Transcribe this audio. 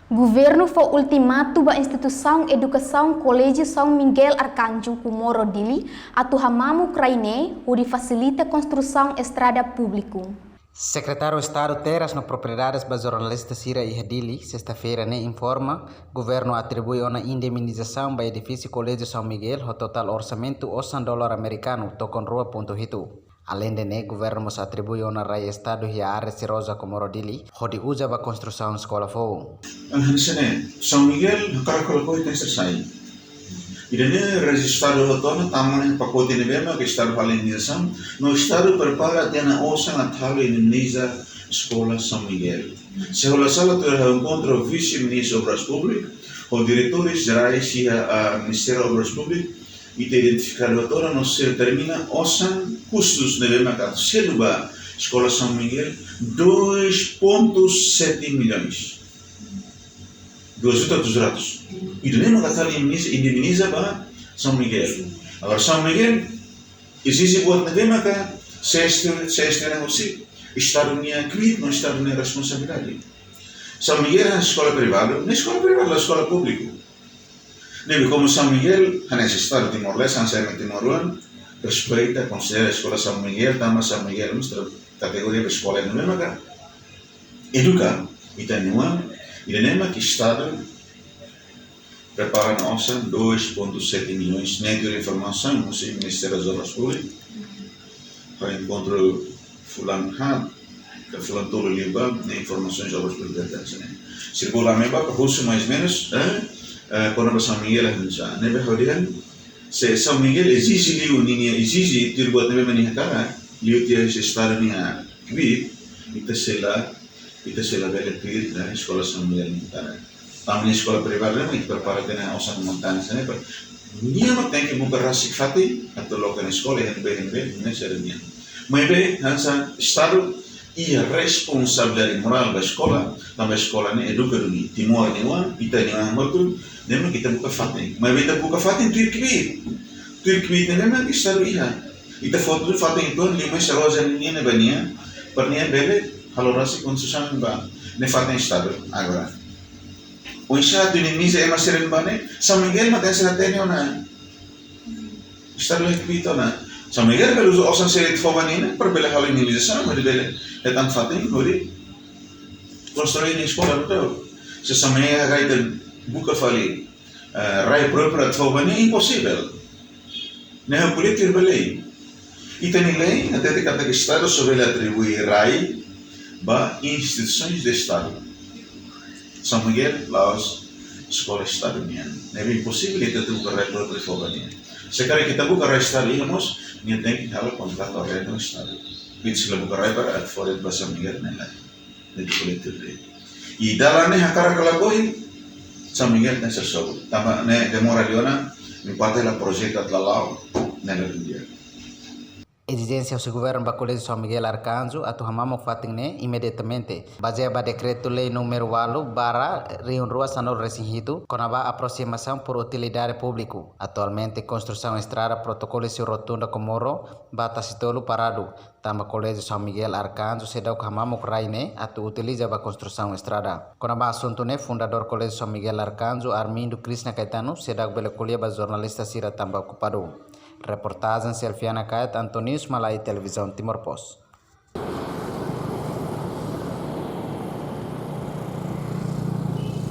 Governo foi ultimato da instituição educação Colégio São Miguel Arcanjo Comoro Dili atu hamamu Ucraine onde facilita a construção estrada pública. Secretário de Estado Terras no Propriedades para jornalista Cira Ihadili, sexta-feira, informa, governo atribui uma indemnização para o edifício Colégio São Miguel, o total orçamento $100 americano, tocam rua.hitu. Além de governo atribui uma raia Estado e a área Cirosa Comoro Dili, onde usa para a construção de escola fogo. São Miguel, cara colocou tem sai. E daí registrado o tamanho pacote de bema que está a indenização, no estado prepara ter na ossa na tabela indeniza escola São Miguel. Se a sala ter encontro vice-ministro Obras Públicas, ou diretores gerais e a Ministério de Obras Públicas, e te identificar o autor, não se termina ossa custos de bema que se lugar escola São Miguel 2,7 milhões. 200 ratos. E do mesmo que indemniza para São Miguel. Agora, São Miguel, existe buat negema que se esteve assim, Estado minha cliente, não Estado minha responsabilidade. São Miguel é a escola privada, não é escola privada, é a escola pública. Nem como São Miguel, é nesse Estado de Timor-Leste, Anselmo Timor-Leste, respeita, considera a escola São Miguel, também São Miguel, categoria de escola no mesmo que educa, e tem e de nema que Estado prepara nossa 2,7 milhões neto de informação no Ministério das Obras Públicas para encontro fulano que fulano todo livro de informações de obras públicas circula mesmo para curso mais ou menos quando São Miguel já nebe horian se São Miguel exige liu ninha exige tirbuat nebe mani hakara liu tia Estado ninha kwi Ita sila bela pilih na escola São Miguel Montana. Tamanya escola privada naman ito para na osang Montana sana pa. Niya magtengke mo para sikfati at tulog na escola henbe na serenian. Maybe hansa estado e responsabilidade moral da escola, também escola ne educa duni Timor niwa ita niwa mortu, nema kita buka fati. Maybe kita buka fati Turkwi nema estado iha. Ita foto fati itu lima seroja niya na bania, pernian bele valorasi construção ba ne fatem estado agora o estado inimiza é mais sereno bane São Miguel mas tem sereno na estado repito na São Miguel pelo osan seret fobanina per bela hal inimização mas bela é tanto fatem hori construir escola betul se São Miguel rai de buka fali rai própria fobani impossível ne politik belei itu nilai até kata que estado sobre atribuir rai ba instituições de Estado. São Miguel, Laos, escola estaduniana. Não é impossível que tu buka rai próprio fobania. Sekarang kita buka rai Estado íamos, nem tem que haver contrato rai no Estado. Isso lá buka rai para fora de São Miguel nela. Jadi kolektif deh. E dalamnya hakara kalakoi São Miguel tem sesuatu. Tama ne demoraliona, me pate la projeto atlalau nela dia. Exigência ao governo do Colégio São Miguel Arcanjo atu hamamok fating imediatamente baseado no decreto-lei número 8 barra Rio Rua Sanor Recinhito com a aproximação por utilidade pública. Atualmente construção estrada protocolo e rotunda Comoro bata sitolo parado. Tama Colégio São Miguel Arcanjo sedau hamamok raine atu utiliza a construção estrada. Com a assunto fundador Colégio São Miguel Arcanjo Armindo Krishna Caetano sedau bela kuliah ba jornalista Sira tamba ocupado. Reportagem Selfiana Kayat Antonius Malay Televisão Timor Post.